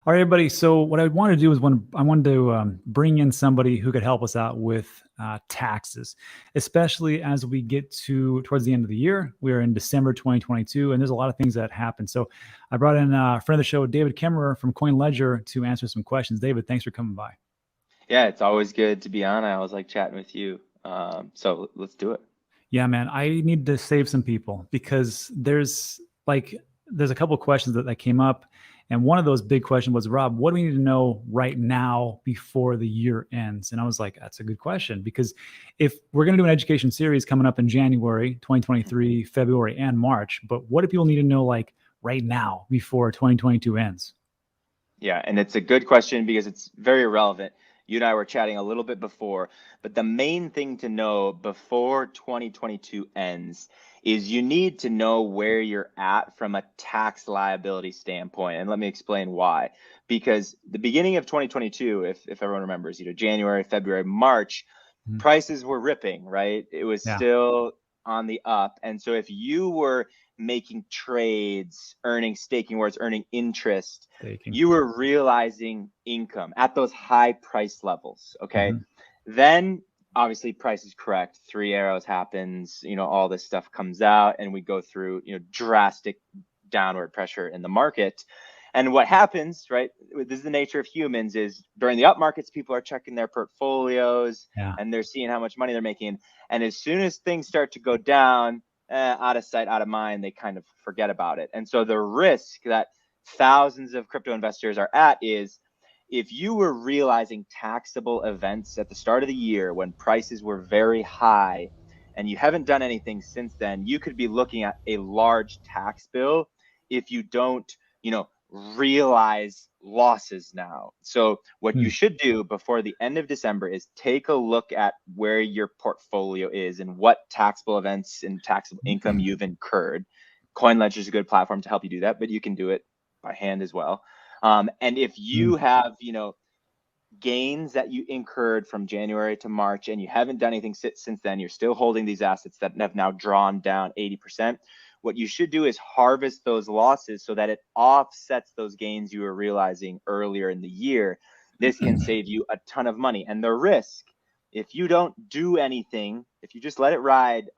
All right, everybody. So what I wanted to do is I wanted to bring in somebody who could help us out with taxes, especially as we get towards the end of the year. We are in December 2022, and there's a lot of things that happen. So I brought in a friend of the show, David Kemmerer from CoinLedger, to answer some questions. David, thanks for coming by. Yeah, it's always good to be on. I always like chatting with you. So let's do it. Yeah, man, I need to save some people because there's a couple of questions that came up. And one of those big questions was, Rob, what do we need to know right now before the year ends? And I was like, that's a good question, because if we're going to do an education series coming up in January 2023, February, and March, but what do people need to know like right now before 2022 ends? Yeah, and it's a good question because it's very relevant. You and I were chatting a little bit before, but the main thing to know before 2022 ends is you need to know where you're at from a tax liability standpoint. And let me explain why. Because the beginning of 2022, if everyone remembers, January, February, March, Mhm. prices were ripping, right? It was Yeah. still on the up. And so if you were making trades, earning staking where it's earning interest, Taking. you were realizing income at those high price levels. Okay. Mhm. Then obviously price is correct. Three arrows happens, all this stuff comes out and we go through, drastic downward pressure in the market. And what happens, right? This is the nature of humans, is during the up markets, people are checking their portfolios Yeah. and they're seeing how much money they're making. And as soon as things start to go down, out of sight, out of mind, they kind of forget about it. And so the risk that thousands of crypto investors are at is, if you were realizing taxable events at the start of the year when prices were very high and you haven't done anything since then, you could be looking at a large tax bill if you don't, realize losses now. So what you Hmm. should do before the end of December is take a look at where your portfolio is and what taxable events and taxable income you've incurred. CoinLedger is a good platform to help you do that, but you can do it by hand as well. And if you have, gains that you incurred from January to March and you haven't done anything since then, you're still holding these assets that have now drawn down 80%. What you should do is harvest those losses so that it offsets those gains you were realizing earlier in the year. This can save you a ton of money. And the risk, if you don't do anything, if you just let it ride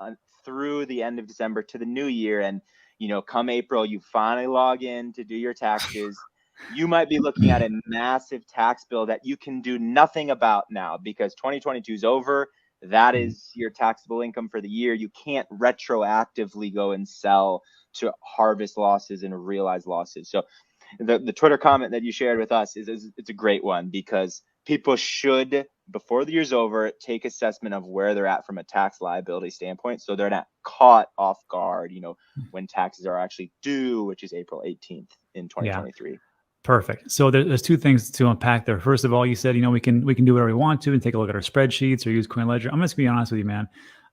through the end of December to the new year, and come April, you finally log in to do your taxes, you might be looking at a massive tax bill that you can do nothing about now because 2022 is over. That is your taxable income for the year. You can't retroactively go and sell to harvest losses and realize losses. So the Twitter comment that you shared with us is it's a great one, because people should, before the year's over, take assessment of where they're at from a tax liability standpoint, so they're not caught off guard, when taxes are actually due, which is April 18th in Yeah. 2023. Perfect. So there's two things to unpack there. First of all, you said, we can do whatever we want to and take a look at our spreadsheets or use CoinLedger. I'm just gonna be honest with you, man.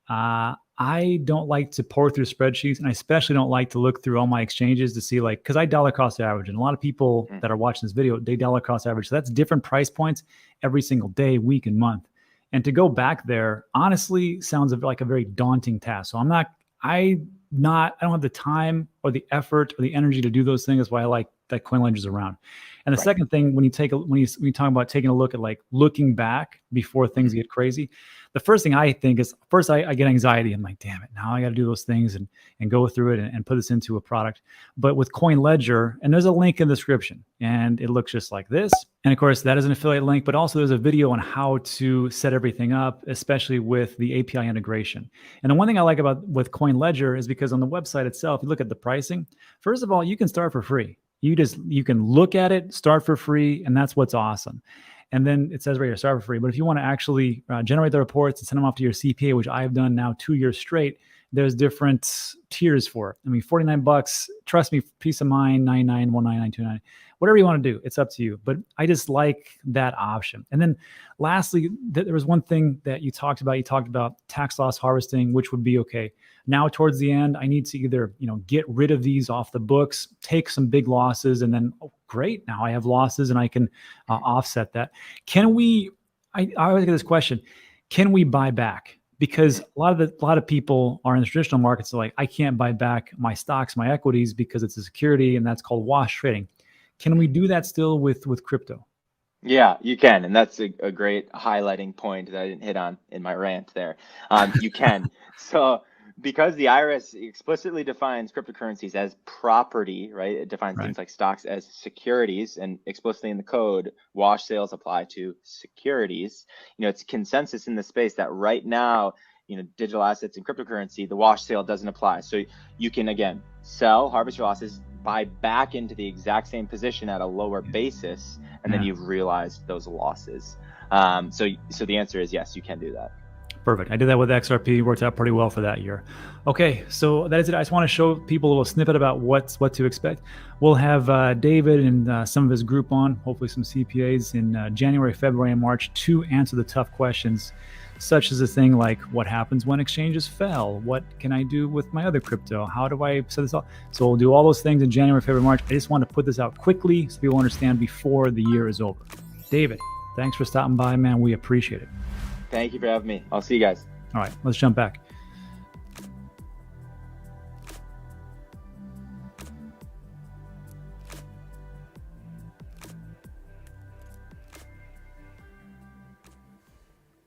I don't like to pour through spreadsheets, and I especially don't like to look through all my exchanges to see, like, because I dollar cost average, and a lot of people that are watching this video, they dollar cost average. So that's different price points every single day, week, and month. And to go back there, honestly, sounds like a very daunting task. So I don't have the time or the effort or the energy to do those things. That's why I like that CoinLedger is around. And the Right. second thing, when you talk about taking a look at like looking back before things get crazy, the first thing I think is, first I get anxiety. I'm like, damn it, now I got to do those things and go through it and put this into a product. But with CoinLedger, and there's a link in the description, and it looks just like this. And of course, that is an affiliate link, but also there's a video on how to set everything up, especially with the API integration. And the one thing I like about with CoinLedger is because on the website itself, you look at the pricing. First of all, you can start for free. You can look at it, start for free, and that's what's awesome. And then it says right here, start for free. But if you want to actually generate the reports and send them off to your CPA, which I've done now 2 years straight, there's different tiers for it. I mean, $49, trust me, peace of mind, 99, 19929. Whatever you want to do, it's up to you. But I just like that option. And then lastly, there was one thing that you talked about. You talked about tax loss harvesting, which would be okay. Now towards the end, I need to either, get rid of these off the books, take some big losses, and then, oh, great, now I have losses and I can offset that. Can we, I always get this question, can we buy back? Because a lot of people are in the traditional markets, like, I can't buy back my stocks, my equities, because it's a security, and that's called wash trading. Can we do that still with crypto? Yeah, you can. And that's a great highlighting point that I didn't hit on in my rant there. You can. So because the IRS explicitly defines cryptocurrencies as property, right? It defines Right. things like stocks as securities, and explicitly in the code, wash sales apply to securities. It's consensus in the space that right now, digital assets and cryptocurrency, the wash sale doesn't apply. So you can, again, sell, harvest your losses, buy back into the exact same position at a lower basis, and then you've realized those losses. So the answer is yes, you can do that. Perfect. I did that with XRP. Worked out pretty well for that year. Okay, so that is it. I just want to show people a little snippet about what to expect. We'll have David and some of his group on, hopefully some CPAs in January, February, and March to answer the tough questions, such as a thing like what happens when exchanges fell? What can I do with my other crypto? How do I set this up? So we'll do all those things in January, February, March. I just want to put this out quickly so people understand before the year is over. David, thanks for stopping by, man. We appreciate it. Thank you for having me. I'll see you guys. All right, let's jump back.